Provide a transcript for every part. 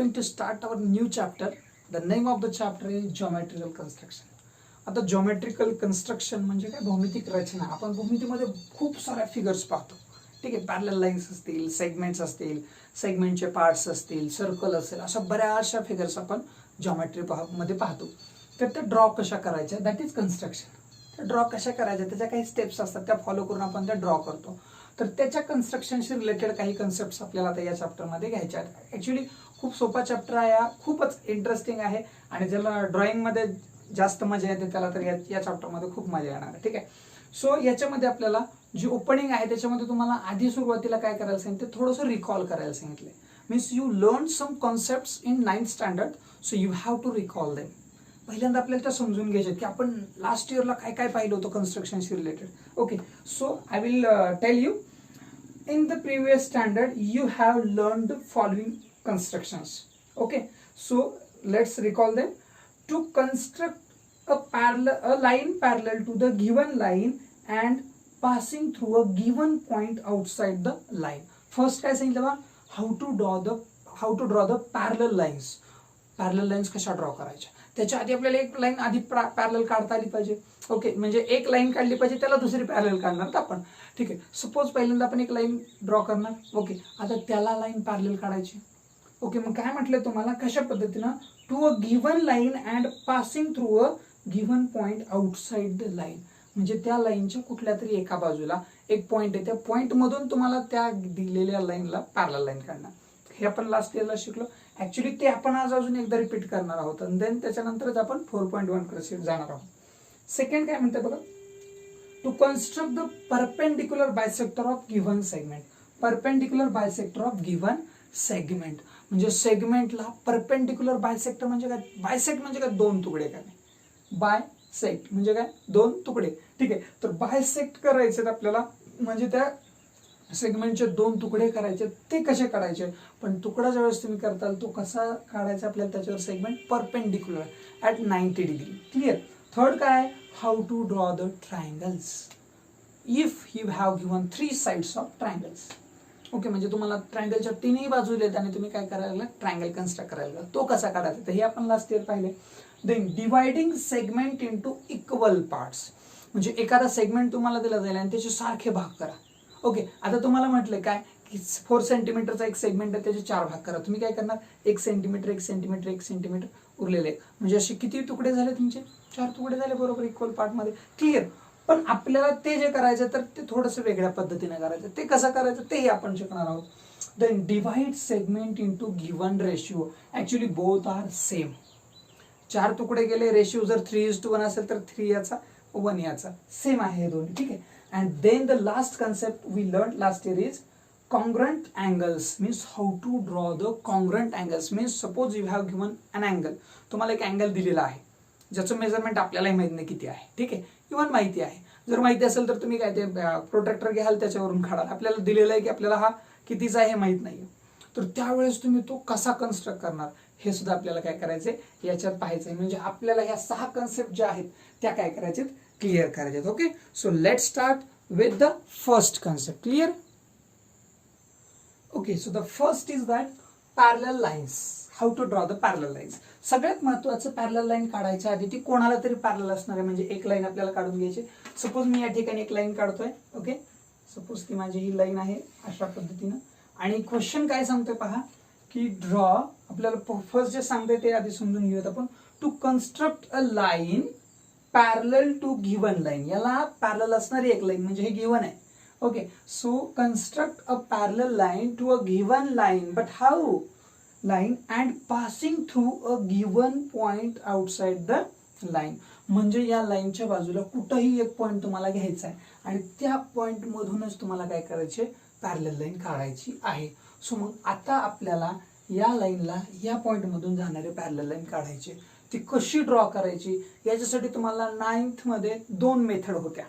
going to start our new chapter. The name of the chapter is geometrical construction. आता geometrical construction म्हणजे काय, भौमितिक रचना. आपण भूमितीमध्ये खूप साऱ्या फिगर्स पाहतो, ठीक आहे. पॅरलल लाईन्स असतील, सेगमेंट्स असतील, सेगमेंटचे पार्ट्स असतील, सर्कल असेल, अशा बऱ्याचशा फिगर्स आपण जॉमेट्री मध्ये पाहतो. तर त्या ड्रॉ कशा करायच्या, दॅट इज कन्स्ट्रक्शन. त्या ड्रॉ कशा करायच्या, त्याच्या काही स्टेप्स असतात, त्या फॉलो करून आपण त्या ड्रॉ करतो. तर त्याच्या कन्स्ट्रक्शनशी रिलेटेड काही कन्सेप्ट्स आपल्याला आता या चॅप्टरमध्ये घ्यायच्या आहेत. ऍक्च्युली खूप सोपा चॅप्टर आहे, खूपच इंटरेस्टिंग आहे आणि ज्याला ड्रॉइंगमध्ये जास्त मजा येते त्याला तर या चॅप्टरमध्ये खूप मजा येणार आहे, ठीक आहे. सो याच्यामध्ये आपल्याला जी ओपनिंग आहे त्याच्यामध्ये तुम्हाला आधी सुरुवातीला काय करायला सांगितलं, थोडंसं रिकॉल करायला सांगितलं. Means you learn some concepts in 9th standard, so you have to recall them. पहिल्यांदा आपल्याला त्या समजून घ्यायचे की आपण लास्ट इयरला काय काय पाहिलं होतं कन्स्ट्रक्शनशी related. Okay, so I will tell you. In the previous standard, you have learned the following constructions. Okay, so let's recall them. To construct a line parallel to the given line and passing through a given point outside the line. First काय सांगितलं बा, how to draw the parallel lines. Parallel lines कशा draw करायच्या, त्याच्या आधी आपल्याला एक line आधी पॅरलल काढता आली पाहिजे. ओके, म्हणजे एक लाईन काढली पाहिजे, त्याला दुसरी पॅरलल काढणार आपण, ठीक आहे. सपोज पहिल्यांदा आपण एक लाईन ड्रॉ करणार. ओके, आता त्याला लाईन पॅरलल काढायची. ओके, मग काय म्हटलं तुम्हाला, कशा पद्धतीनं, to a given line and passing through a given point outside the line. म्हणजे त्या लाईनच्या कुठल्या तरी एका बाजूला एक पॉइंट आहे, त्या पॉइंट मधून तुम्हाला त्या दिलेल्या लाईनला पॅरलल लाईन काढणार. हे आपण लास्ट इयरला शिकलो. ऍक्च्युली ते आपण आज अजून एकदा रिपीट करणार आहोत आणि देन त्याच्यानंतरच आपण 4.1 कडे जाणार आहोत. सेकंड काय म्हणते बघा, to construct the perpendicular bisector of given segment. Perpendicular bisector of given segment म्हणजे सेगमेंटला परपेंडिक्युलर बायसेक्टर म्हणजे काय, बायसेक्ट म्हणजे काय, दोन तुकडे करणे. बायसेक्ट म्हणजे काय, दोन तुकडे, ठीक आहे. तर बायसेक्ट करायचे आपल्याला, म्हणजे त्या सेगमेंटचे दोन तुकडे करायचे. ते कसे काढायचे, पण तुकडा ज्यावेळेस तुम्ही करताल तो कसा काढायचा आपल्याला, त्याच्यावर segment perpendicular at 90 degree. Clear. Third काय, how to draw the triangles if you have given 3 sides of triangles. Okay, म्हणजे तुम्हाला ट्रायंगलच्या तिन्ही बाजू आहेत आणि तुम्ही काय करायला, ट्रायंगल कन्स्ट्रक्ट करायला, तो कसा काढायचा, तर हे आपण लास्ट इयर पाहिले. Then dividing segment into equal parts. म्हणजे एखादा सेगमेंट तुम्हाला दिला जाईल आणि त्याचे सारखे भाग करा. ओके, आता तुम्हाला म्हटलं काय की 4 सेंटीमीटरचा एक सेगमेंट आहे, त्याचे 4 भाग करा. तुम्ही काय करणार, 1 सेंटीमीटर 1 सेंटीमीटर 1 सेंटीमीटर उरलेले, म्हणजे असे किती तुकडे झाले तुमचे, 4 तुकडे झाले बरोबर इक्वल पार्ट मध्ये. क्लिअर. पण आपल्याला ते जे करायचं तर ते थोडंसं वेगळ्या पद्धतीने करायचं. ते कसं करायचं तेही आपण शिकणार आहोत. Then divide segment into given ratio. Actually both are same. 4 तुकडे गेले, रेशिओ जर 3:1 असेल तर 3 याचा 1 याचा सेम आहे हे दोन्ही, ठीक आहे. And then the last concept we learned last year is congruent angles. Means how to draw the congruent angles. Means suppose you have given an angle. तुम्हाला एक अँगल दिलेला आहे ज्याचं मेजरमेंट आपल्यालाही माहित नाही किती आहे, ठीक आहे. इव्हन माहिती आहे, जर माहिती असेल तर तुम्ही काय ते प्रोट्रॅक्टर घ्याल त्याच्यावरून काढाल. आपल्याला दिलेलं आहे की आपल्याला हा कितीचा आहे हे माहित नाहीये, तर त्यावेळेस तुम्ही तो कसा कन्स्ट्रक्ट करणार हे सुद्धा आपल्याला काय करायचंय याच्यात पाहायचंय. म्हणजे आपल्याला ह्या 6 कन्सेप्ट ज्या आहेत त्या काय करायच्यात, क्लिअर करायच्यात. Okay, so let's start with the first concept. Clear? Okay, so the first is that parallel lines. How to draw the parallel lines. सगळ्यात महत्त्वाचं, पॅरलल लाईन काढायच्या आधी ती कोणाला तरी पॅरलल असणार आहे. म्हणजे एक लाईन आपल्याला काढून घ्यायची. सपोज मी या ठिकाणी एक लाईन काढतोय. ओके, सपोज ती माझी ही लाईन आहे अशा पद्धतीनं. आणि क्वेश्चन काय सांगतोय पहा, की ड्रॉ, आपल्याला फर्स्ट जे सांगतोय ते आधी समजून घेऊयात आपण. To construct a line parallel to given line. याला पॅरलल असणारी एक लाईन म्हणजे हे गिव्हन आहे. Okay, so construct a parallel line to a given line, but how line and passing through a given point outside the line. म्हणजे या लाईनच्या बाजूला कुठंही एक पॉइंट तुम्हाला घ्यायचा आहे आणि त्या पॉइंट मधूनच तुम्हाला काय करायचे, पॅरलल लाईन काढायची आहे. सो मग आता आपल्याला या लाईनला या पॉइंट मधून जाणारे पॅरलल लाईन काढायचे. ती कशी ड्रॉ करायची याच्यासाठी तुम्हाला 9th मध्ये 2 मेथड होत्या.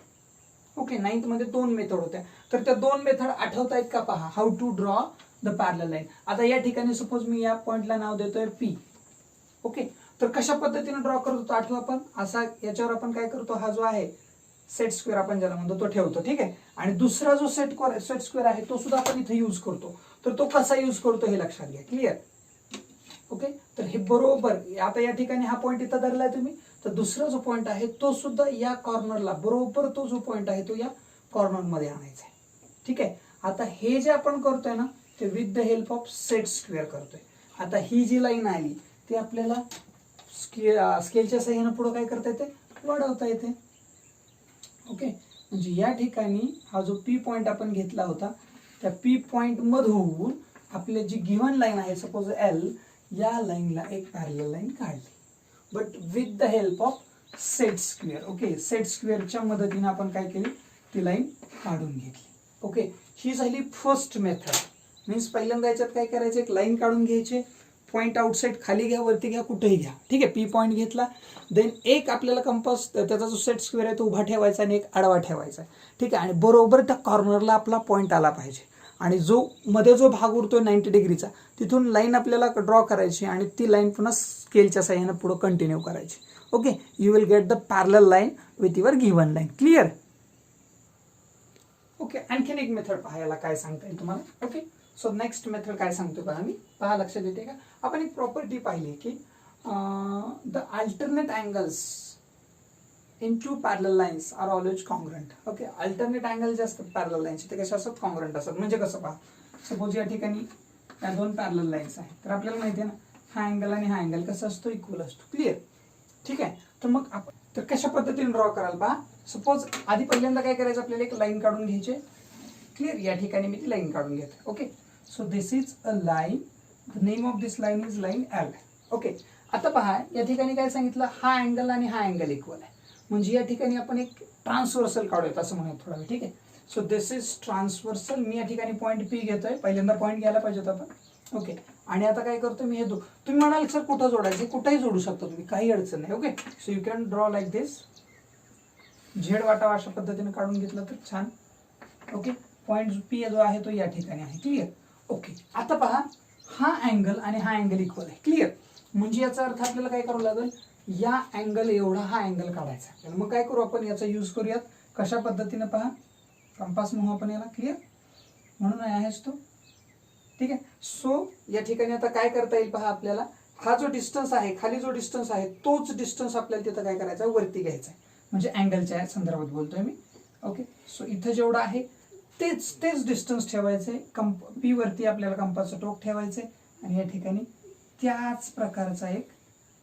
ओके, 9th मध्ये 2 मेथड होत्या. तर त्या 2 मेथड आठवतायत का पहा. How to draw the parallel line. आता या ठिकाणी सपोज मी या पॉइंटला नाव देतोय पी. ओके, तर कशा पद्धतीने ड्रॉ करत होतो आठवा आपण. असा याच्यावर आपण काय करतो, हा जो आहे सेट स्क्वेअर आपण ज्याला म्हणतो तो ठेवतो, ठीक आहे. आणि दुसरा जो सेट स्क्वेअर आहे तो सुद्धा आपण इथे यूज करतो. तर तो कसा यूज करतो हे लक्षात घ्या. क्लिअर. ओके, तर हे बरोबर आता या ठिकाणी हा पॉईंट इथं धरलाय तुम्ही, तर दुसरा जो पॉईंट आहे तो सुद्धा या कॉर्नरला बरोबर तो जो पॉईंट आहे तो या कॉर्नर मध्ये आणायचा आहे. ठीक आहे, आता हे जे आपण करतोय ना ते with the help of set square करतोय. आता ही जी लाईन आली ती आपल्याला स्केलच्या साह्याने पुढे काय करता येते, वाढवता येते. ओके, म्हणजे या ठिकाणी हा जो पी पॉईंट आपण घेतला होता त्या पी पॉईंट मधून आपली जी गिव्हन लाईन आहे सपोज एल, या लाईनला एक पॅरलल लाईन काढली, but with the help of set square. Okay, set स्क्वेअरच्या मदतीने आपण काय केली, ती लाईन काढून घेतली. ओके, ही झाली फर्स्ट मेथड. मीन्स पहिल्यांदा याच्यात काय करायचं, एक लाईन काढून घ्यायचे, पॉईंट आउटसाइड खाली घ्या वरती घ्या कुठेही घ्या. ठीक आहे, पी पॉईंट घेतला, देन एक आपल्याला कंपास त्याचा जो सेट स्क्वेअर आहे तो उभा ठेवायचा आणि एक आडवा ठेवायचा. ठीक आहे, आणि बरोबर त्या कॉर्नरला आपला पॉईंट आला पाहिजे आणि जो मध्ये जो भाग उरतोय 90 डिग्रीचा तिथून लाईन आपल्याला ड्रॉ करायची आणि ती लाईन पुन्हा स्केलच्या साह्याने पुढे कंटिन्यू करायची. Okay, you will get the parallel line with your given line. Clear? Okay, आणखीन एक मेथड पाहायला काय सांगता येईल तुम्हाला. ओके, सो नेक्स्ट मेथड काय सांगतोय पहा, मी पहा लक्षात येते का, आपण एक प्रॉपर्टी पाहिली की the alternate angles in two parallel lines are always congruent. Okay, alternate angle जे असतात पॅरलल लाईन्सचे ते कसे असतात, कॉन्ग्रंट असतात. म्हणजे कसं पहा, सपोज या ठिकाणी या दोन पॅरलल लाईन्स आहेत, तर आपल्याला माहिती आहे ना हा अँगल आणि हा अँगल कसा असतो, इक्वल असतो. क्लिअर? ठीक आहे, तर मग आपण तर कशा पद्धतीने ड्रॉ कराल पहा. सपोज आधी पहिल्यांदा काय करायचं, आपल्याला एक लाईन काढून घ्यायची. क्लिअर? या ठिकाणी मी ती लाईन काढून घेते. Okay, so this is a line, the name of this line is line L. Okay, आता पहा या ठिकाणी काय सांगितलं, हा अँगल आणि हा अँगल इक्वल आहे, म्हणजे या ठिकाणी आपण एक ट्रान्सव्हर्सल काढूयात असं म्हणूया थोडा वेळ. ठीक आहे, सो दिस इज ट्रान्सव्हर्सल. मी या ठिकाणी पॉईंट पी घेतोय, पहिल्यांदा पॉईंट घ्यायला पाहिजे होता आपण. ओके, आणि आता काय करतो मी, हे तुम्ही म्हणाल सर कुठं जोडायचे, कुठेही जोडू शकता तुम्ही, काही अडचण नाही. Okay, so you can draw like this. Z वाटावा अशा पद्धतीने काढून घेतलं तर छान. ओके, पॉईंट पी जो आहे तो या ठिकाणी आहे. क्लिअर? ओके, आता पहा हा अँगल आणि हा अँगल इक्वल आहे. क्लिअर? म्हणजे याचा अर्थ आपल्याला काय करावं लागेल, या अँगल एवढा हा अँगल काढायचा आपल्याला. मग काय करू आपण, याचा यूज करूयात. कशा पद्धतीने पहा, कंपास म्हणू आपण याला. क्लिअर? म्हणून आहेच तो. ठीक आहे, सो या ठिकाणी आता काय करता येईल पहा, आपल्याला हा जो डिस्टन्स आहे, खाली जो डिस्टन्स आहे तोच डिस्टन्स आपल्याला तिथं काय करायचा, वरती घ्यायचा आहे. म्हणजे अँगलच्या संदर्भात बोलतोय मी. ओके, सो इथं जेवढं आहे तेच डिस्टन्स ठेवायचंय. पी वरती आपल्याला कंपासचं टोक ठेवायचंय आणि या ठिकाणी त्याच प्रकारचा एक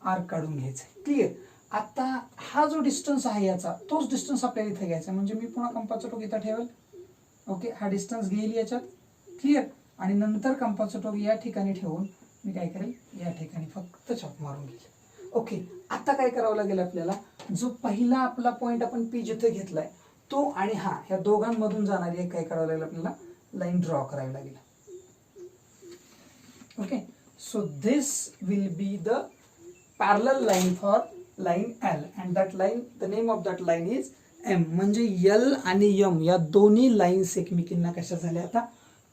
आर्क काढून घ्यायचा. क्लिअर? आता हा जो डिस्टन्स आहे याचा तोच डिस्टन्स आपल्याला इथे घ्यायचा, म्हणजे मी पुन्हा कंपासचं टोक इथं ठेवेल. ओके, हा डिस्टन्स घेईल याच्यात. क्लिअर? आणि नंतर कंपासचं टोक या ठिकाणी ठेवून मी काय करेल, या ठिकाणी फक्त चॉप मारून घेईल. ओके, आता काय करावं लागेल आपल्याला, जो पहिला आपला पॉईंट आपण पी जिथे घेतलाय तो आणि हा, ह्या दोघांमधून जाणारी एक काय करावं लागेल, आपल्याला लाईन ड्रॉ करावी लागेल. Okay, so this will be the parallel line for line L and that line, the name of that line is M. म्हणजे एल आणि एम या दोन्ही लाईन्स एकमेकींना कशा झाल्या, आता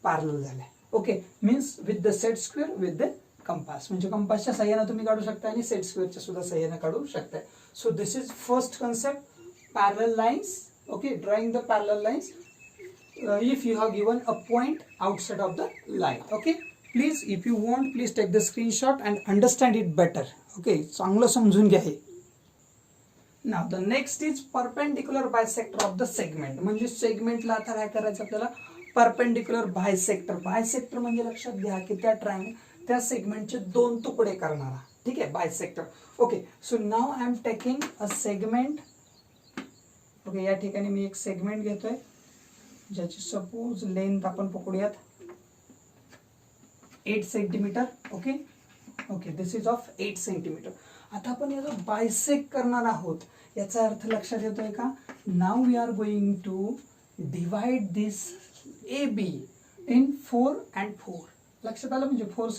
पॅरलल झाल्या. Okay, means with the set square with the compass. म्हणजे कंपासच्या साह्याने तुम्ही काढू शकता आणि सेट स्क्वेअरच्या सुद्धा साह्याने काढू शकता. So this is first concept, parallel lines. Okay, drawing the parallel lines if you have given a point outside of the line. Okay, please if you want, please take the screenshot and understand it better. Okay, चांगलं समजून घ्या हे. Now the next is perpendicular bisector of the segment. म्हणजे सेगमेंटला आता काय करायचं आपल्याला, perpendicular bisector. Bisector म्हणजे लक्षात घ्या की त्या सेगमेंटचे दोन तुकडे करणारा. ठीक आहे, bisector. Okay, so now I am taking a segment. Okay, या ठिकाणी मी एक सेगमेंट घेतोय ज्याची सपोज लेंथ आपण पकडूयात 8 centimetre. Okay okay, this is of 8 centimetre. आता आपण याला बायसेक्ट करणार आहोत, याचा अर्थ लक्षात येतोय का. Now we are going to divide this A B in 4 and 4. लक्षात आलं, म्हणजे 4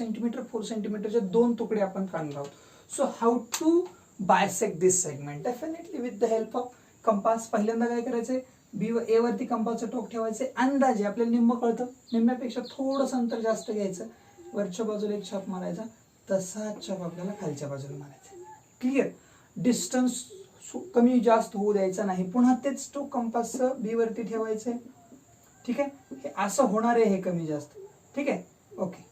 सेंटीमीटरचे दोन तुकडे आपण काढणार आहोत. So how to bisect this segment, definitely with the help of compass. पहिल्यांदा काय करायचंय, बी ए वरती कंपासचं टोक ठेवायचे. अंदाजे आपल्याला निम्म कळतं, निम्म्यापेक्षा थोडंसं अंतर जास्त घ्यायचं, वरच्या बाजूला एक छाप मारायचा, तसाच छाप आपल्याला खालच्या बाजूला मारायचा. क्लिअर? डिस्टन्स कमी जास्त होऊ द्यायचा नाही. पुन्हा तेच टोक कंपासचं बी वरती ठेवायचंय. ठीक आहे, हे असं होणार आहे, हे कमी जास्त. ठीक आहे, ओके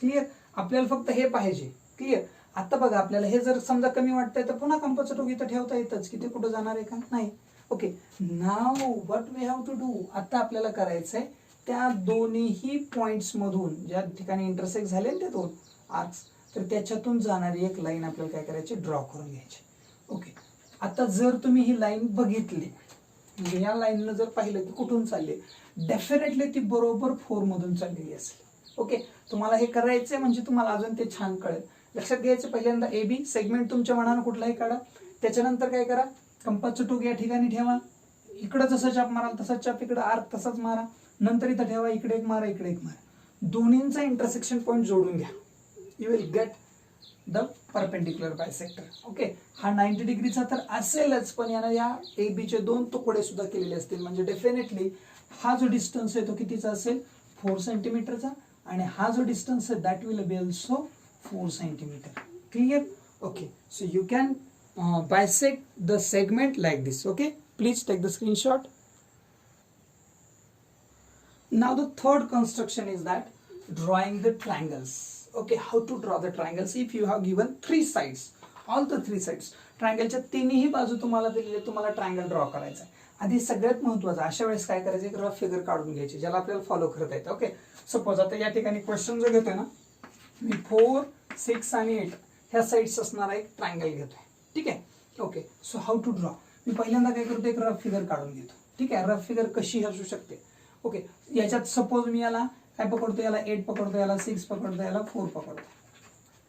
क्लिअर. आपल्याला फक्त हे पाहिजे. क्लिअर. आता बघा आपल्याला हे जर समजा कमी वाटतंय तर पुन्हा कंपासचं टोक इथं ठेवता येतच की ते कुठं जाणार आहे का नाही. Okay, now what we have to do, आता आपल्याला करायचंय त्या दोन्ही पॉइंट्स मधून ज्या ठिकाणी इंटरसेक्ट झाले ते दोन आर्क्स, तर त्याच्यातून जाणारी एक लाईन आपल्याला काय करायची, ड्रॉ करून घ्यायची. ओके, आता जर तुम्ही ही लाईन बघितली, म्हणजे या लाईननं जर पाहिलं की कुठून चालली, डेफिनेटली ती बरोबर 4 मधून चाललेली असेल. ओके, तुम्हाला हे करायचंय म्हणजे तुम्हाला अजून ते छान कळेल. लक्षात घ्यायचं, पहिल्यांदा ए बी सेगमेंट तुमच्या मनानं कुठलाही काढा. त्याच्यानंतर काय करा, कंपासचं टोक या ठिकाणी ठेवा, इकडं जसं चाप माराल तसाच चाप इकडं आर्क तसाच मारा, नंतर इथं ठेवा, इकडे एक मारा, इकडे एक मारा, दोन्हींचा इंटरसेक्शन पॉईंट जोडून घ्या. You will get the perpendicular bisector. Okay, हा 90 डिग्रीचा तर असेलच, पण यानं या ए बीचे 2 तुकडे सुद्धा केलेले असतील, म्हणजे डेफिनेटली हा जो डिस्टन्स आहे तो कितीचा असेल, 4 सेंटीमीटरचा, आणि हा जो डिस्टन्स आहे that will be also 4 centimetre. Clear. Okay, so you can bisect the segment like this. Okay, please take the screenshot. Now the third construction is that drawing the triangles. Okay, how to draw the triangles if you have given 3 sides, all the 3 sides. ट्रायंगलच्या तिन्ही बाजू तुम्हाला दिलेले, तुम्हाला triangle draw करायचा आहे. आधी सगळ्यात महत्त्वाचं, अशा वेळेस काय करायचं, एक रफ फिगर काढून घ्यायची ज्याला आपल्याला फॉलो करता येतं. ओके, सपोज आता या ठिकाणी क्वेश्चन जो घेतोय ना, मी 4, 6 आणि 8 ह्या साइड्स असणारा एक ट्रायंगल घेतोय. ठीक आहे. Okay, so how to draw, मी पहिल्यांदा काय करतो, एक रफ फिगर काढून घेतो. ठीक आहे, रफ फिगर कशी असू शकते. ओके, याच्यात सपोज मी याला काय पकडतो, याला 8 पकडतो, याला 6 पकडतो, याला 4 पकडतो.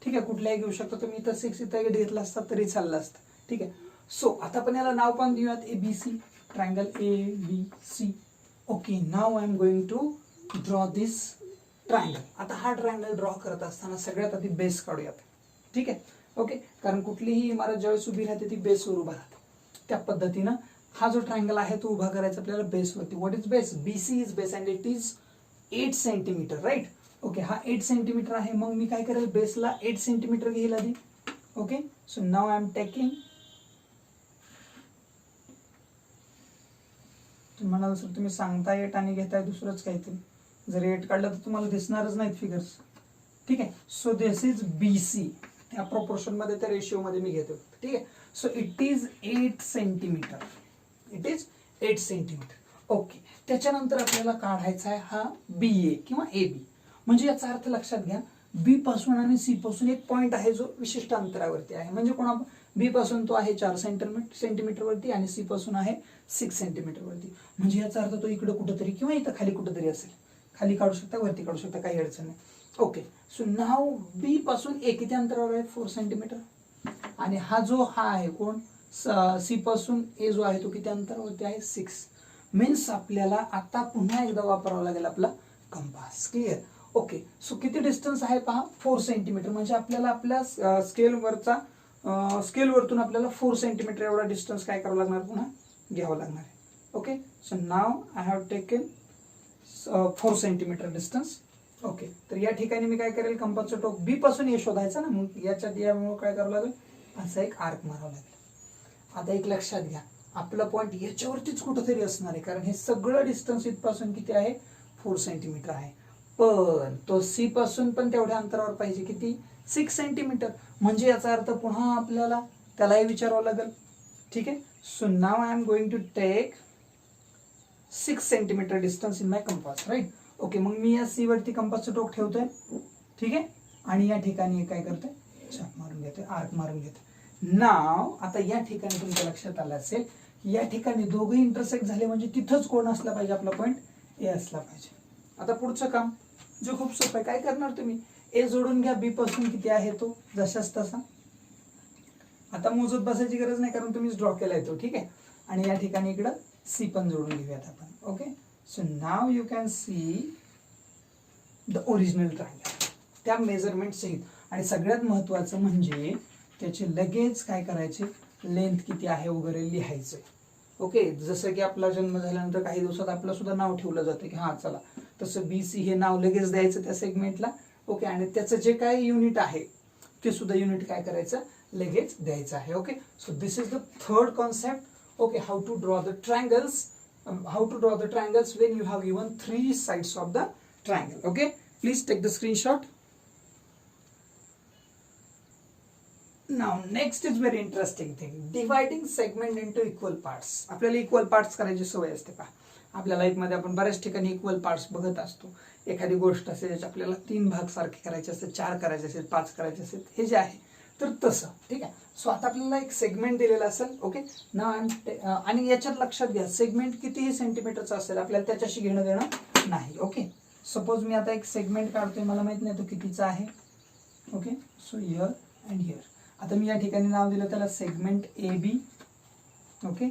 ठीक आहे, कुठल्याही घेऊ शकतो तुम्ही. इथं 6 इथं 8 घेतला असता तरी चाललं असतं. ठीक आहे, सो आता आपण याला नाव पण देऊयात A B C, triangle A B C. Okay, now I am going to draw this triangle. आता हा ट्रायंगल ड्रॉ करत असताना सगळ्यात आधी बेस काढूयात. ठीक आहे. ओके, कारण कुठलीही इमारत ज्यावेळेस उभी राहते ती बेसवर उभा राहते. त्या पद्धतीनं हा जो ट्रायंगल आहे तो उभा करायचा आपल्याला बेसवरती. What is base, BC is base and it is 8 centimetre. Right. Okay, हा 8 सेंटीमीटर आहे. मग मी काय करेल, बेसला 8 सेंटीमीटर घेईल आधी. Okay, so now I am taking, तुम्ही म्हणाल सर तुम्ही सांगताय 8 आणि घेताय दुसरंच काहीतरी, जर 8 काढलं तर तुम्हाला दिसणारच नाहीत फिगर्स. ठीक आहे, सो दिस इज बीसी, या प्रोपोर्शन मध्ये त्या रेशिओ मध्ये मी घेतो. ठीक आहे, so it is 8 centimetre, it is 8 centimetre. Okay, त्याच्यानंतर आपल्याला काढायचा आहे हा बी ए किंवा ए बी. म्हणजे याचा अर्थ लक्षात घ्या, बी पासून आणि सी पासून एक पॉइंट आहे जो विशिष्ट अंतरावरती आहे. म्हणजे कोणा, बी पासून तो आहे 4 सेंटीमीटर वरती आणि सी पासून आहे 6 सेंटीमीटर वरती. म्हणजे याचा अर्थ तो इकडे कुठेतरी किंवा इथं खाली कुठेतरी असेल. खाली काढू शकता, वरती काढू शकता, काही अडचण नाही. ओके, सो नाव बी पासून ए किती अंतरावर आहे, 4 सेंटीमीटर. आणि हा जो हा आहे कोण, सी पासून ए जो आहे तो किती अंतरावरती आहे, 6. मीन्स आपल्याला आता पुन्हा एकदा वापरावा लागेल आपला कंपास. क्लिअर. ओके, सो किती डिस्टन्स आहे पहा, 4 सेंटीमीटर. म्हणजे आपल्याला आपल्या स्केलवरतून आपल्याला 4 सेंटीमीटर एवढा डिस्टन्स काय करावं लागणार, पुन्हा घ्यावं लागणार आहे. Okay, so now I have taken 4 centimetre distance. Okay, तर या ठिकाणी मी काय करेल, कंपासचं टोक बी पासून हे शोधायचं ना, मग याच्यात यामुळे काय करावं लागेल, असा एक आर्क मारावा लागेल. आता एक लक्षात घ्या, आपला पॉईंट याच्यावरतीच कुठेतरी असणार आहे, कारण हे सगळं डिस्टन्स इथपासून किती आहे, 4 सेंटीमीटर आहे. पण तो सी पासून पण तेवढ्या अंतरावर पाहिजे, किती, 6 सेंटीमीटर. म्हणजे याचा अर्थ पुन्हा आपल्याला त्यालाही विचारावं लागेल. ठीक आहे, so now I am going to take 6 centimetre distance in my compass. Right. Okay, मग मी या सी वरती कंपासचं टोक ठेवतोय. ठीक आहे, आणि या ठिकाणी काय करतोय, चाप मारून घेतोय, आर्क मारून घेतोय. नाव आता या ठिकाणी तुमच्या लक्षात आलं असेल, या ठिकाणी दोघे इंटरसेक्ट झाले म्हणजे तिथंच कोण असला पाहिजे, आपला पॉईंट ए असला पाहिजे. आता पुढचं काम जो खूप सोपं आहे, काय करणार तुम्ही, ए जोडून घ्या बी पासून किती आहे तो, जशाच तसा. आता मोजत बसायची गरज नाही, कारण तुम्हीच ड्रॉ केलाय तो. ठीक आहे, आणि या ठिकाणी इकडं सी पण जोडून घेऊयात आपण. Okay, so now you can see the original triangle त्या मेजरमेंट सहित. आणि सगळ्यात महत्वाचं म्हणजे त्याचे लगेच काय करायचे, लेंथ किती आहे वगैरे लिहायचं. ओके, जसं की आपला जन्म झाल्यानंतर काही दिवसात आपलं सुद्धा नाव ठेवलं जातं की हा चला, तसं बी सी हे नाव लगेच द्यायचं त्या सेगमेंटला. ओके, आणि त्याचं जे काही युनिट आहे ते सुद्धा युनिट काय करायचं, लगेच द्यायचं आहे. Okay, so this is the third concept. Okay, how to draw the triangles, how to draw the triangles when you have given 3 sides of the triangle. Okay, please take the screenshot. Now next is very interesting thing, dividing segment into equal parts. आपल्याला equal parts करायची सवय असते पहा. आपल्या लाईफमध्ये आपण बऱ्याच ठिकाणी इक्वल पार्ट्स बघत असतो. एखादी गोष्ट असेल ज्याचे आपल्याला 3 भाग सारखे करायचे असतात, 4 करायचे असेल, 5 करायचे असेल, हे जे आहे तर तसं. ठीक आहे. सो आता आपल्याला एक सेगमेंट दिलेला असेल. ओके ना, आणि याच्यात लक्षात घ्या सेगमेंट कितीही सेंटीमीटरचा असेल आपल्याला त्याच्याशी घेणं देणं नाही. ओके, सपोज मी आता एक सेगमेंट काढतोय, मला माहित नाही तो कितीचा आहे. Okay, so here and here. आता मी या ठिकाणी नाव दिलं त्याला सेगमेंट ए बी. ओके,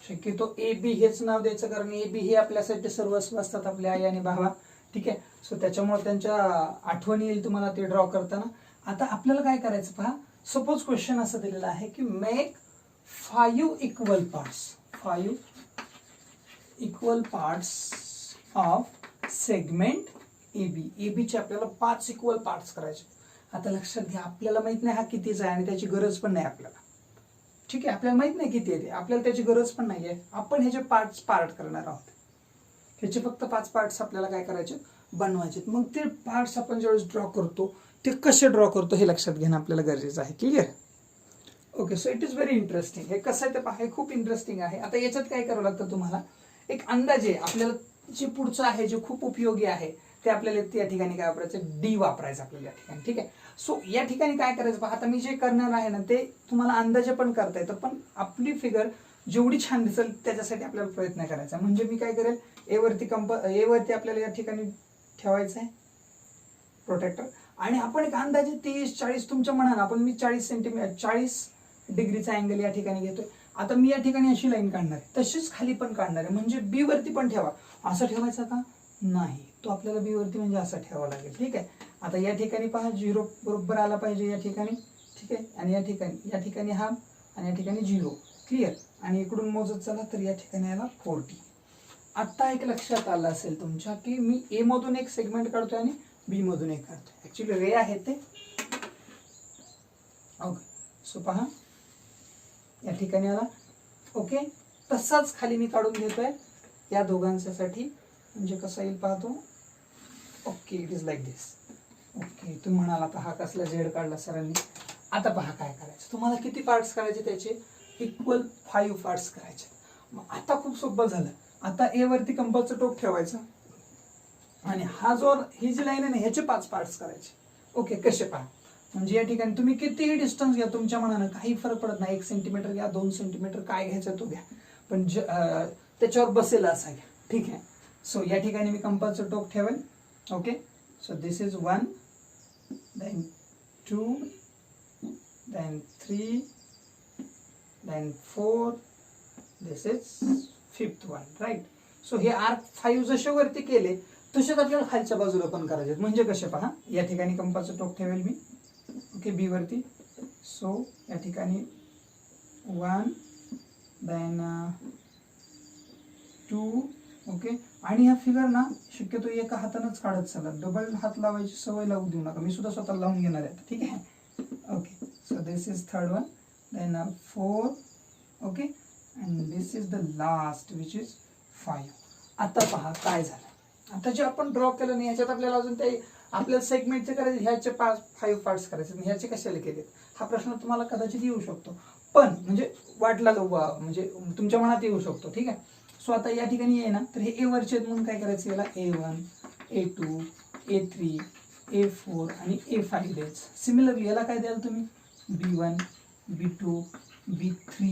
शक्यतो ए बी हेच नाव द्यायचं, कारण ए बी हे आपल्यासाठी सर्वस्व असतात, आपल्या आई आणि भावा. ठीक आहे. सो त्याच्यामुळे त्यांच्या आठवणी येईल तुम्हाला ते ड्रॉ करताना. आता आपल्याला काय करायचं पहा, सपोज क्वेश्चन असं दिलेलं आहे की make 5 equal parts, 5 equal parts of segment A B. A बीचे आपल्याला 5 इक्वल पार्ट्स करायचे. आता लक्षात घ्या आपल्याला माहित नाही हा कितीचा आहे आणि त्याची गरज पण नाही आपल्याला. ठीक आहे, आपल्याला माहित नाही किती आहे, आपल्याला त्याची गरज पण नाहीये. आपण ह्याचे पार्ट करणार आहोत. ह्याचे फक्त 5 पार्ट्स आपल्याला काय करायचे, बनवायचे. मग ते पार्ट्स आपण ज्यावेळेस ड्रॉ करतो ते कसे ड्रॉ करतो हे लक्षात घेणं आपल्याला गरजेचं आहे. Clear. Okay, so it is very interesting. हे कसं आहे ते पहा, हे खूप इंटरेस्टिंग आहे. आता याच्यात काय करावं लागतं तुम्हाला, एक अंदाजे आपल्याला जे पुढचं आहे जे खूप उपयोगी आहे ते आपल्याला त्या ठिकाणी काय वापरायचं, डी वापरायचं आपल्याला या ठिकाणी. ठीक आहे. सो या ठिकाणी काय करायचं पहा, आता मी जे करणार आहे ना ते तुम्हाला अंदाजे पण करता येतं, पण आपली फिगर जेवढी छान दिसेल त्याच्यासाठी आपल्याला प्रयत्न करायचा. म्हणजे मी काय करेल, ए वरती आपल्याला या ठिकाणी ठेवायचं आहे प्रोटेक्टर, आणि आपण एक अंदाजे 30-40 तुमच्या मनानं, आपण मी 40 डिग्रीचा अँगल या ठिकाणी घेतोय. आता मी या ठिकाणी अशी लाईन काढणार आहे, तशीच खाली पण काढणार आहे. म्हणजे बी वरती पण ठेवा. असं ठेवायचं का नाही, तो आपल्याला बी वरती म्हणजे असं ठेवावा लागेल. ठीक आहे. आता या ठिकाणी पहा 0 बरोबर आला पाहिजे या ठिकाणी. ठीक आहे, आणि या ठिकाणी हा, आणि या ठिकाणी 0. क्लिअर. आणि इकडून मोजत चला तर या ठिकाणी आला 40. आता एक लक्षात आलं असेल तुमच्या की मी ए मधून एक सेगमेंट काढतोय आणि बी मधून एक काढतोय. ऍक्च्युली रे आहे ते. ओके, सो पहा या ठिकाणी आला. ओके, तसाच खाली मी काढून घेतोय या दोघांच्यासाठी. म्हणजे कसं येईल पाहतो. Okay, it is like this. Okay, तुम्ही म्हणाला पहा कसला झेड काढला सरांनी. आता पहा काय करायचं, तुम्हाला किती पार्ट्स करायचे, त्याचे इक्वल 5 पार्ट्स करायचे. मग आता खूप सोपं झालं. आता ए वरती कंपासचं टोक ठेवायचं आणि हा जो ही जी लाईन आहे ना ह्याचे 5 पार्ट्स करायचे. ओके, कसे पहा, म्हणजे या ठिकाणी तुम्ही कितीही डिस्टन्स घ्या तुमच्या मनानं, काही फरक पडत नाही. 1 सेंटीमीटर घ्या, 2 सेंटीमीटर, काय घ्यायचं तो घ्या, पण त्याच्यावर बसेल असा घ्या. ठीक आहे. सो या ठिकाणी मी कंपासचं टोक ठेवेल. Okay, so this is 1, then 2, then 3, then 4, this is 5th one, right? So हे आर्क 5 जसे वरती केले तसेच आपल्याला खालच्या बाजूला पण करायचे. म्हणजे कसे पहा, या ठिकाणी कंपासचं टोक ठेवेल मी. ओके, बी वरती. सो या ठिकाणी 1, then 2. ओके, आणि ह्या फिगर ना शक्यतो एका हातानंच काढत चला, डबल हात लावायची सवय लावू देऊ नका. मी सुद्धा स्वतः लावून घेणार आहे. ठीक आहे. Okay, so this is 3rd one, then 4. Okay, and this is the last which is 5. आता पहा काय झालं. आता जे आपण ड्रॉ केलं नाही ह्याच्यात आपल्याला अजून ते आपल्याला सेगमेंटचे करायचे, ह्याचे 5 पार्ट्स करायचे, ह्याचे कशाला केलेत हा प्रश्न तुम्हाला कदाचित येऊ शकतो. पण म्हणजे वाटला म्हणजे तुमच्या मनात येऊ शकतो. ठीक आहे. सो आता या ठिकाणी आहे ना, तर हे ए वरचे म्हणून काय करायचं, याला A1, A2, A3, A4 आणि A5 द्यायचं. सिमिलरली याला काय द्याल तुम्ही, B1, B2, B3,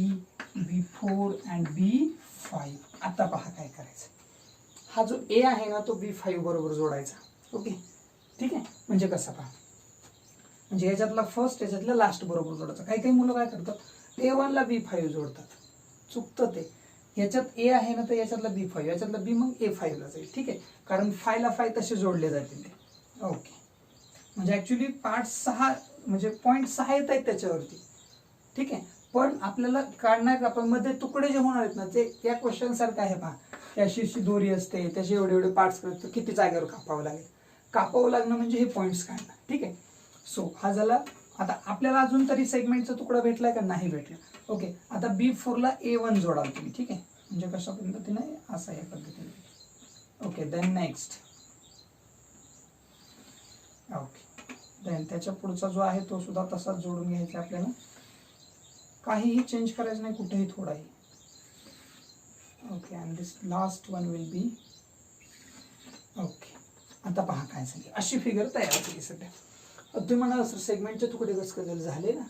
B4 and B5. आता पहा काय करायचं, हा जो ए आहे ना तो B5 बरोबर जोडायचा. ओके, ठीक आहे. म्हणजे कसा पहा, म्हणजे याच्यातला फर्स्ट याच्यातला लास्ट बरोबर जोडायचा. काही काही मुलं काय करतात, A1 ला B5 जोडतात, चुकतं ते. याच्यात ए आहे ना तर याच्यातला B5, याच्यातला बी मग A5 ला जाईल. ठीक आहे, कारण 5 ला 5 तसे जोडले जातील ते. ओके, म्हणजे ऍक्च्युली पार्ट 6 म्हणजे पॉईंट 6 येत आहेत त्याच्यावरती. ठीक आहे, पण आपल्याला काढणार आपण मध्ये तुकडे जे होणार आहेत ना ते या क्वेश्चन सारखं आहे पहा. अशी दोरी असते, त्याचे एवढे पार्ट्स करतो, किती जागेवर कापावं लागेल. कापावं लागणं म्हणजे हे पॉईंट्स काढणं. ठीक आहे. सो हा झाला. आता आपल्याला अजून तरी सेगमेंटचा तुकडा भेटलाय का, नाही भेटला. ओके, आता B4 ला A1 जोडाल तुम्ही. ठीक आहे, म्हणजे कशा पद्धतीने, असं या पद्धतीने. Okay, then next. Okay, then त्याच्या पुढचा जो आहे तो सुद्धा तसाच जोडून घ्यायचा आपल्याला, काहीही चेंज करायचं नाही कुठेही थोडाही. Okay, and this last one will B okay. आता पहा काय झाली, अशी फिगर तयार झाली सध्या. तुम्ही म्हणाल सर सेगमेंटचे तुकडे कसं झाले ना.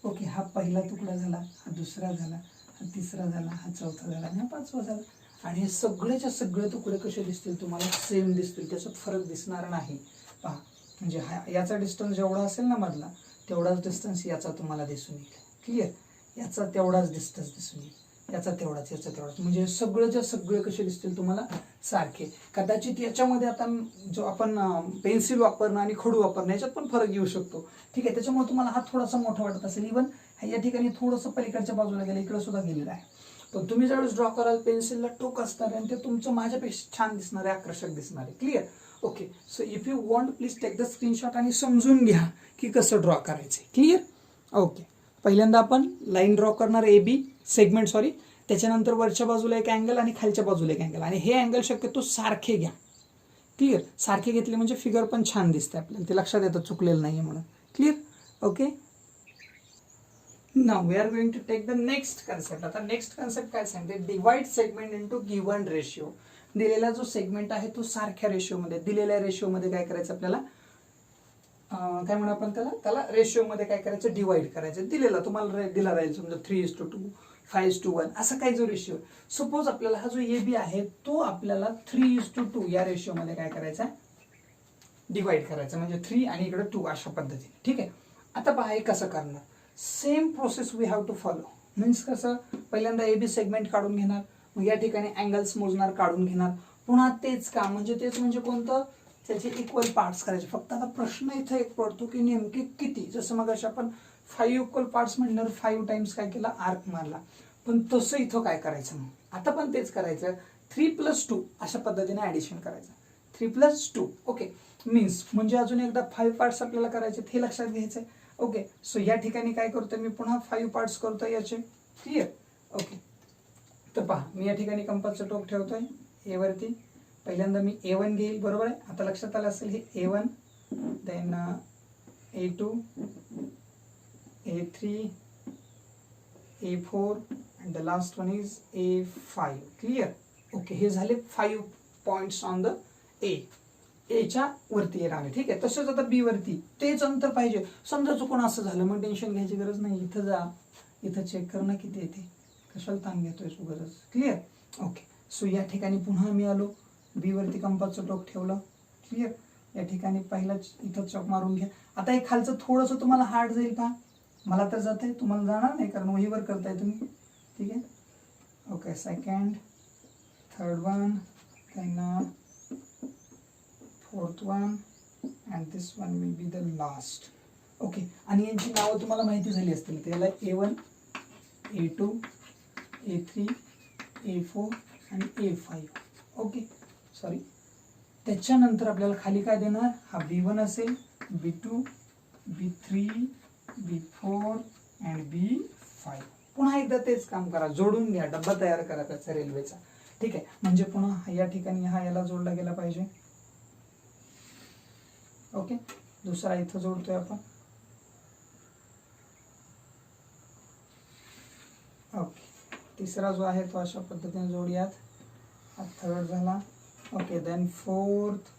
ओके, हा पहिला तुकडा झाला, हा दुसरा झाला, हा तिसरा झाला, हा चौथा झाला आणि हा पाचवा झाला. आणि हे सगळेच्या सगळे तुकडे कसे दिसतील तुम्हाला, सेम दिसतील, त्याच्यात फरक दिसणार नाही. पहा, म्हणजे हा याचा डिस्टन्स जेवढा असेल ना मधला, तेवढाच डिस्टन्स याचा तुम्हाला दिसून येईल. क्लिअर, याचा तेवढाच डिस्टन्स दिसून येईल, याचा तेवढाच, याचा तेवढाच, म्हणजे सगळेच्या सगळे कसे दिसतील तुम्हाला, सारखे. कदाचित याच्यामध्ये आता जो आपण पेन्सिल वापरणं आणि खडू वापरणं याच्यात पण फरक येऊ शकतो. ठीक आहे, त्याच्यामुळे तुम्हाला हा थोडासा मोठा वाटत असेल. इव्हन या ठिकाणी थोडंसं पलीकडच्या बाजूला गेलं, इकडे सुद्धा गेलेलं आहे. पण तुम्ही ज्यावेळेस ड्रॉ कराल पेन्सिलला टोक असणार आहे आणि ते तुमचं माझ्यापेक्षा छान दिसणार आहे, आकर्षक दिसणार आहे. Clear. Okay, so if you want please take the screenshot आणि समजून घ्या की कसं ड्रॉ करायचं. क्लिअर. ओके, पहिल्यांदा आपण लाईन ड्रॉ करणार, ए बी सेगमेंट, सॉरी. त्याच्यानंतर वरच्या बाजूला एक अँगल आणि खालच्या बाजूला एक अँगल, आणि हे अँगल शक्यतो सारखे घ्या. क्लिअर, सारखे घेतले म्हणजे फिगर पण छान दिसते आपल्याला, ते लक्षात येतं चुकलेलं नाही म्हणून. Clear. Okay, now we are going to take the next concept. आता नेक्स्ट कन्सेप्ट काय सांगते, divide segment into given ratio. दिलेला जो सेगमेंट आहे तो सारख्या रेशिओमध्ये, दिलेल्या रेशिओमध्ये काय करायचं आपल्याला, काय म्हणू आपण त्याला रेशिओमध्ये काय करायचं, डिवाइड करायचं. दिलेला तुम्हाला दिला राहील समजा 3:2, 5:1 असा काही जो रेशिओ. सपोज आपल्याला हा जो ए बी आहे तो आपल्याला 3:2 या रेशिओमध्ये काय करायचा, डिवाइड करायचा, म्हणजे 3 आणि इकडे 2 अशा पद्धतीने. ठीक आहे. आता पहा हे कसं करणार, same process we have to follow. Means कसं, पहिल्यांदा ए बी सेगमेंट काढून घेणार, मग या ठिकाणी अँगल्स मोजणार, काढून घेणार, पुन्हा तेच काम, म्हणजे तेच म्हणजे कोणतं, त्याचे इक्वल पार्ट्स करायचे. फक्त आता प्रश्न इथे एक पडतो की नेमके किती. जसं मग अशा आपण 5 इक्वल पार्ट्स म्हणल्यावर 5 टाइम्स काय केला, आर्क मारला. पण तसं इथं काय करायचं, मग आता पण तेच करायचं, 3+2 अशा पद्धतीने ऍडिशन करायचं. 3+2. ओके, मीन्स म्हणजे अजून एकदा 5 पार्ट्स आपल्याला करायचे, हे लक्षात घ्यायचंय. ओके, सो या ठिकाणी काय करतोय मी, पुन्हा 5 पार्ट्स करतोय याचे. क्लिअर. ओके, तर पहा मी या ठिकाणी कंपासचं टोक ठेवतोय ए वरती. पहिल्यांदा मी A1 घेईल, बरोबर आहे. आता लक्षात आलं असेल हे A1, देन A2, A3, A4 and the last one is A5. Clear. Okay, हे झाले 5 पॉइंट्स ऑन द ए च्या वरती येणार आहे. ठीक आहे. तसंच आता बी वरती तेच अंतर पाहिजे. समजा चुकून असं झालं मग टेन्शन घ्यायची गरज नाही, इथं जा, इथं चेक करणं किती येते, कशाला ताण घेतोय तू गरज. क्लिअर. ओके, सो या ठिकाणी पुन्हा मी आलो, बी वरती कंपासचं टोक ठेवलं. क्लिअर. या ठिकाणी पहिलाच इथं चॉक मारून घ्या. आता हे खालचं थोडंसं तुम्हाला हार्ड जाईल का, मला तर जात आहे, तुम्हाला जाणार नाही कारण वहीवर करताय तुम्ही. ठीक आहे. Okay, second, third one, then fourth one and this one will be the last. Okay, आणि यांची नावं तुम्हाला माहिती झाली असतील. त्याला A1, A2, A3, A4 आणि A5. Okay, sorry. त्याच्यानंतर आपल्याला खाली काय देणार, हा B1 असेल, B2, B3, B4 and B5. पुन्हा एकदा तेच काम करा, जोडून घ्या, डब्बा तयार करा त्याचा रेल्वेचा. ठीक आहे. म्हणजे पुन्हा या ठिकाणी हा याला जोडला गेला पाहिजे. ओके, दुसरा इथं जोडतोय आपण. ओके, तिसरा जो आहे तो अशा पद्धतीने जोडूयात. हा थर्ड झाला. Okay, then fourth.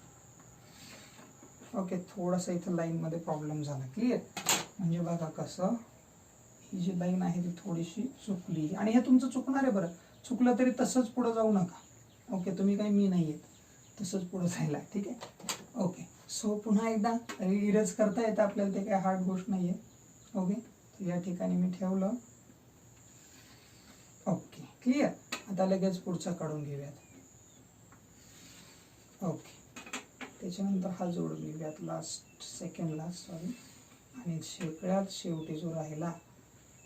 ओके, थोडासा इथं लाईनमध्ये प्रॉब्लेम झाला. क्लिअर. म्हणजे बघा कसं, ही जी लाईन आहे ती थोडीशी चुकली, आणि हे तुमचं चुकणार आहे. बरं, चुकलं तरी तसंच पुढे जाऊ नका. ओके, तुम्ही काही मी नाही येत, तसंच पुढे जायला. ठीक आहे. ओके, सो पुन्हा एकदा इरेज करता येतं आपल्याला, ते काही हार्ड गोष्ट नाही आहे. ओके, तर या ठिकाणी मी ठेवलं. Okay, clear. आता लगेच पुढचा काढून घेऊयात. ओके, त्याच्यानंतर हा जोडून घेऊयात, लास्ट, सेकंड लास्ट, सॉरी. आणि सगळ्यात शेवटी जो राहिला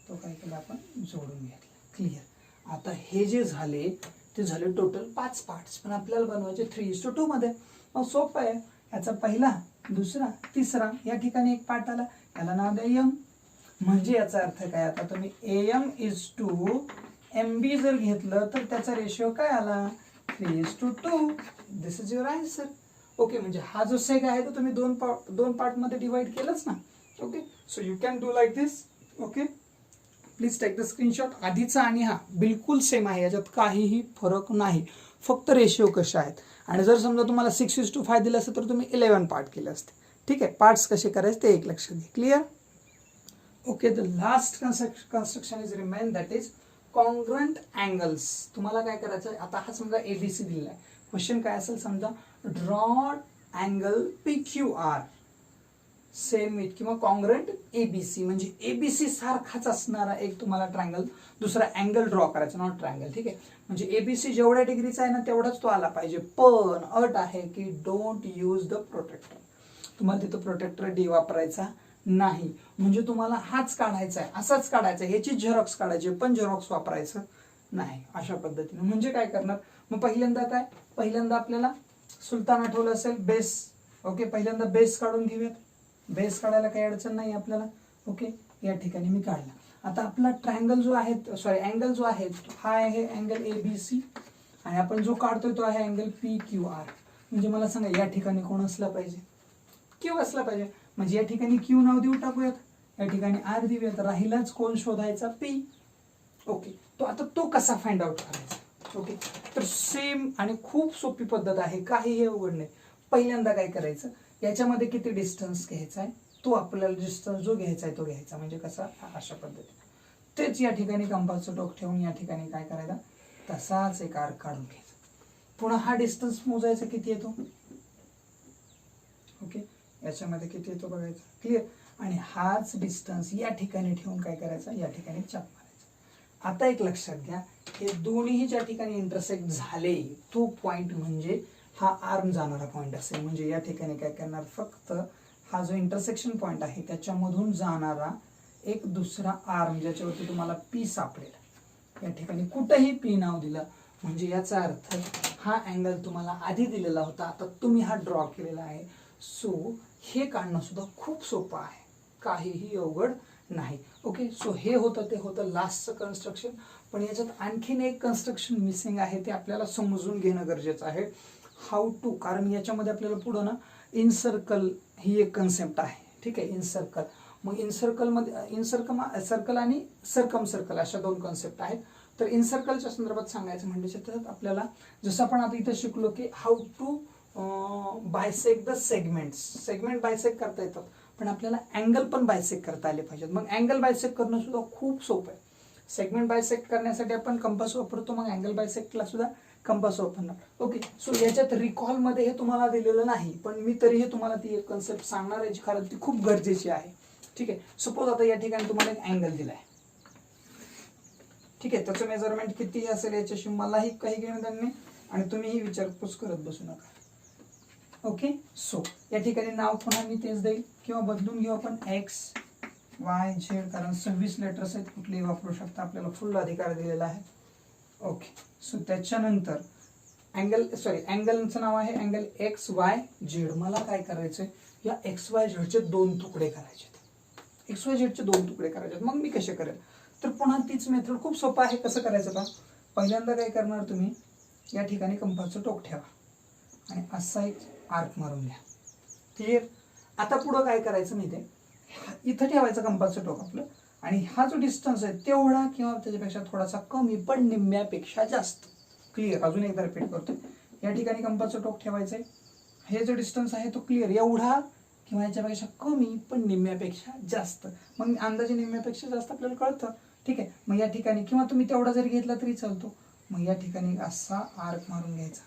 तो काय केला आपण, जोडून घेतला. क्लिअर. आता हे जे झाले ते झाले टोटल 5 पार्ट्स, पण आपल्याला बनवायचे 3:2 मध्ये. मग सोपं आहे. याचा पहिला, दुसरा, तिसरा, या ठिकाणी एक पार्ट आला, याला नाव द्या M. म्हणजे याचा अर्थ काय, आता तुम्ही AM:MB जर घेतलं तर त्याचा रेशिओ काय आला, 3:2. दिस इज युअर आन्सर. ओके, म्हणजे हा जो सेग आहे तो तुम्ही दोन पार्ट मध्ये डिवाइड केलंच ना. Okay, so you can do like this. Okay, please take the screenshot. आधीचा आणि हा बिलकुल सेम आहे, याच्यात काहीही फरक नाही, फक्त रेशिओ कसे आहेत. आणि जर समजा तुम्हाला 6:5 दिलं असतं तर तुम्ही 11 पार्ट केले असते. ठीक आहे, पार्ट्स कसे करायचे ते एक लक्षात घ्या. Clear? Okay, the last construction is remain, that is congruent angles. तुम्हाला काय करायचं आहे, आता हा समजा एबीसी दिलेला आहे. क्वेश्चन काय असेल, समजा draw angle PQR same with किंवा कॉन्ग्रुएंट एबीसी, म्हणजे एबीसी सारखाच असणारा एक तुम्हाला ट्रायंगल, दुसरा अँगल ड्रॉ करायचा, नॉट ट्रायंगल. ठीक आहे, म्हणजे एबीसी जेवढ्या डिग्रीचा आहे ना तेवढाच तो आला पाहिजे. पण अट आहे की डोंट यूज द प्रोटेक्टर. तुम्हाला तिथं प्रोटेक्टर डी वापरायचा नाही. म्हणजे तुम्हाला हाच काढायचा आहे, असाच काढायचा आहे, ह्याची झेरॉक्स काढायची, पण झेरॉक्स वापरायचं नाही. अशा पद्धतीने म्हणजे काय करणार मग, पहिल्यांदा आपल्याला सुलतान आठवलं असेल, बेस. ओके, पहिल्यांदा बेस काढून घेऊयात. बेस काढायला काही अडचण नाही आपल्याला. ओके, या ठिकाणी मी काढला. आता आपला ट्रायंगल जो आहे, सॉरी अँगल जो आहे हा आहे अँगल एबीसी, आणि आपण जो काढतोय तो आहे अँगल PQR. म्हणजे मला सांगा या ठिकाणी कोण असला पाहिजे, क्यू असला पाहिजे. म्हणजे या ठिकाणी क्यू नाव देऊ टाकूयात, या ठिकाणी आर देऊयात. राहिलाच कोण शोधायचा, पी. ओके, तो आता तो कसा फाइंड आउट करायचा. ओके, तर सेम आणि खूप सोपी पद्धत आहे, काही हे अवघड नाही. पहिल्यांदा काय करायचं, याच्यामध्ये किती डिस्टन्स घ्यायचा आहे तो आपल्याला डिस्टन्स जो घ्यायचा आहे तो घ्यायचा. म्हणजे कसा, अशा पद्धतीने. तेच या ठिकाणी कंपासचं टोक ठेवून या ठिकाणी काय करायचं, तसाच एक आर्क काढून घ्यायचा. पुन्हा हा डिस्टन्स मोजायचा किती येतो. ओके, याच्यामध्ये किती येतो बघायचं. क्लिअर? आणि हाच डिस्टन्स या ठिकाणी ठेवून काय करायचा, या ठिकाणी चाप मारायचा. आता एक लक्षात घ्या, हे दोन्ही ज्या ठिकाणी इंटरसेक्ट झाले तो पॉइंट म्हणजे हा आर्म जाणारा पॉइंट असेल. म्हणजे या ठिकाणी काय करणार, फक्त हा जो इंटरसेक्शन पॉइंट आहे त्याच्यामधून जाणारा एक दुसरा आर्म, ज्याच्यावरती तुम्हाला पी सापडेल. या ठिकाणी कुठेही पी नाव दिलं म्हणजे याचा अर्थ हा अँगल तुम्हाला आधी दिलेला होता, आता तुम्ही हा ड्रॉ केलेला आहे. सो हे काढणं सुद्धा खूप सोपं आहे, काहीही अवघड नाही. ओके, सो हे होतं लास्टचं कन्स्ट्रक्शन. पण याच्यात आणखीन एक कन्स्ट्रक्शन मिसिंग आहे, ते आपल्याला समजून घेणं गरजेचं आहे. हाऊ टू, कारण याच्यामध्ये आपल्याला पुढं ना इनसर्कल ही एक कन्सेप्ट आहे. ठीक आहे, इनसर्कल. मग इनसर्कलमध्ये सर्कल आणि सर्कम अशा दोन कन्सेप्ट आहेत. तर इनसर्कलच्या संदर्भात सांगायचं म्हणजे त्यात आपल्याला जसं आपण आता इथं शिकलो की how to bisect the segment bisect करता येतात, पण आपल्याला अँगल पण बायसेक्ट करता आले पाहिजेत. मग अँगल बायसेक्ट करणं सुद्धा खूप सोपं आहे. सेगमेंट बायसेक्ट करण्यासाठी आपण कंपास वापरतो, मग अँगल बायसेक्टला सुद्धा कंपास वापरणार. ओके, सो याच्यात रिकॉल मध्ये हे तुम्हाला दिलेलं नाही, पण मी तरीही तुम्हाला ती एक कन्सेप्ट सांगणार आहे, कारण ती खूप गरजेची आहे. ठीक आहे, सपोज आता या ठिकाणी तुम्हाला एक अँगल दिलाय. ठीक आहे, त्याचं मेजरमेंट किती असेल याच्याशी मलाही काही घेणं देणं नाही, आणि तुम्हीही विचारपूस करत बसू नका. ओके, सो या ठिकाणी नाव पुन्हा मी तेच देईल किंवा बदलून घेऊ आपण XYZ, कारण 26 लेटर्स आहेत, कुठलेही वापरू शकता, आपल्याला फुल अधिकार दिलेला आहे. ओके, सो त्याच्यानंतर अँगलचं नाव आहे अँगल XYZ. मला काय करायचंय, या XYZ दोन तुकडे करायचे. XYZ दोन तुकडे करायचे. मग मी कसे करेल, तर पुन्हा तीच मेथड खूप सोपं आहे. कसं करायचं का, पहिल्यांदा काय करणार तुम्ही, या ठिकाणी कंपासचं टोक ठेवा आणि असा एक आर्क मारून घ्या. क्लिअर? आता पुढं काय करायचं माहिती आहे, इथं ठेवायचं कंपासचं टोक आपलं, आणि हा जो डिस्टन्स आहे तेवढा किंवा त्याच्यापेक्षा थोडासा कमी, पण निम्म्यापेक्षा जास्त. क्लिअर? अजून एकदा रिपीट करतो, या ठिकाणी कंपासचं टोक ठेवायचंय, हे जो डिस्टन्स आहे तो क्लिअर एवढा किंवा याच्यापेक्षा कमी, पण निम्म्यापेक्षा जास्त. मग अंदाजे निम्म्यापेक्षा जास्त आपल्याला कळतं. ठीक आहे, मग या ठिकाणी किंवा तुम्ही तेवढा जरी घेतला तरी चालतो. मग या ठिकाणी असा आर्क मारून घ्यायचा.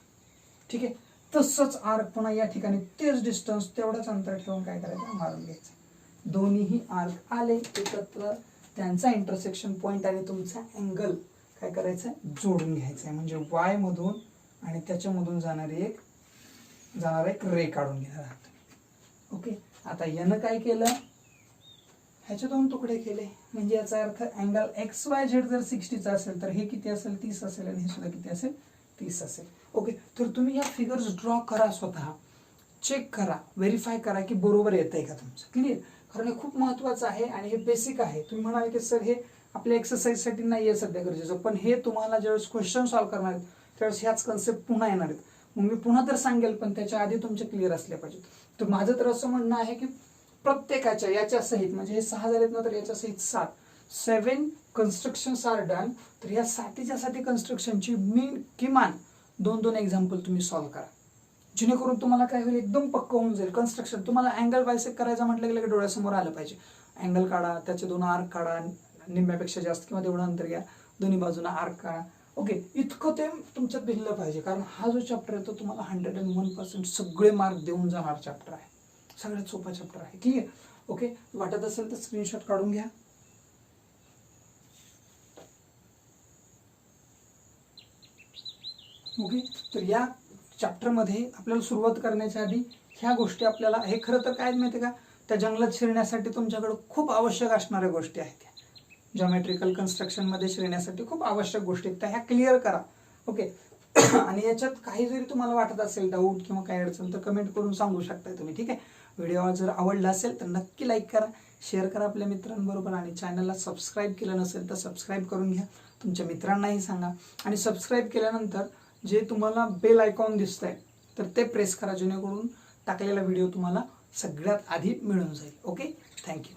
ठीक आहे, तसंच आर्क पुन्हा या ठिकाणी तेच डिस्टन्स तेवढंच अंतर ठेवून काय करायचं, मारून घ्यायचं. दोन्हीही आर्क आले एकत्र, त्यांचा इंटरसेक्शन पॉइंट आणि तुमचा अँगल काय करायचं, जोडून घ्यायचा आहे. म्हणजे वाय मधून आणि त्याच्यामधून जाणारा एक रे काढून घेणार आहात. ओके, आता यानं काय केलं, ह्याचे दोन तुकडे केले. म्हणजे याचा अर्थ अँगल XYZ जर 60चा असेल तर हे किती असेल, 30 असेल, आणि हे सुद्धा किती असेल, 30 असेल. ओके, तर तुम्ही या फिगर्स ड्रॉ करा, स्वतः चेक करा, व्हेरीफाय करा की बरोबर येतंय का तुमचं. क्लिअर? कारण हे खूप महत्वाचं आहे आणि हे बेसिक आहे. तुम्ही म्हणाल की सर हे आपल्या एक्सरसाइजसाठी नाही आहे सध्या गरजेचं, पण हे तुम्हाला ज्यावेळेस क्वेश्चन सॉल्व्ह करणार आहेत त्यावेळेस ह्याच कन्सेप्ट पुन्हा येणार आहेत. मग मी पुन्हा तर सांगेल, पण त्याच्या आधी तुमचे क्लिअर असले पाहिजेत. तर माझं तर असं म्हणणं आहे की प्रत्येकाच्या याच्या सहित, म्हणजे हे 6 झालेत ना, तर याच्या सहित 7 कन्स्ट्रक्शन्स आर डन. तर या 7च्या कन्स्ट्रक्शनची किमान 2-2 एक्झाम्पल तुम्ही सॉल्व्ह करा, जेणेकरून तुम्हाला काय होईल, एकदम पक्क होऊन जाईल कन्स्ट्रक्शन. तुम्हाला अँगल बायसेक्ट करायचा म्हटलं की लगेच डोळ्यासमोर आलं पाहिजे. अँगल काढा, त्याचे 2 आर्क काढा, निम्म्यापेक्षा जास्त किंवा तेवढं अंतर घ्या, दोन्ही बाजूला आर्क काढा. ओके, इतकं ते तुमच्यात भिजलं पाहिजे, कारण हा जो चॅप्टर आहे तो तुम्हाला 101% सगळे मार्क देऊन जाणार चॅप्टर आहे. सगळ्यात सोपा चॅप्टर आहे. ठीक आहे. ओके, वाटत असेल तर स्क्रीनशॉट काढून घ्या. ओके, तर या चॅप्टरमध्ये आपल्याला सुरुवात करण्याच्या आधी ह्या गोष्टी आपल्याला, हे खरं तर काय माहिती का, त्या जंगलात शिरण्यासाठी तुमच्याकडे खूप आवश्यक असणाऱ्या गोष्टी आहेत. जॉमेट्रिकल कन्स्ट्रक्शनमध्ये शिरण्यासाठी खूप आवश्यक गोष्टी आहेत, त्या ह्या क्लिअर करा. ओके, आणि याच्यात काही जरी तुम्हाला वाटत असेल डाऊट किंवा काही अडचण, तर कमेंट करून सांगू शकता तुम्ही. ठीक आहे. व्हिडिओ जर आवडला असेल तर नक्की लाईक करा, शेअर करा आपल्या मित्रांबरोबर, आणि चॅनलला सबस्क्राईब केलं नसेल तर सबस्क्राईब करून घ्या, तुमच्या मित्रांनाही सांगा. आणि सबस्क्राईब केल्यानंतर जे तुम्हाला बेल आयकॉन दिसतंय तर ते प्रेस करा, जेणेकरून टाकलेला व्हिडिओ तुम्हाला सगळ्यात आधी मिळून जाईल. Okay, thank you.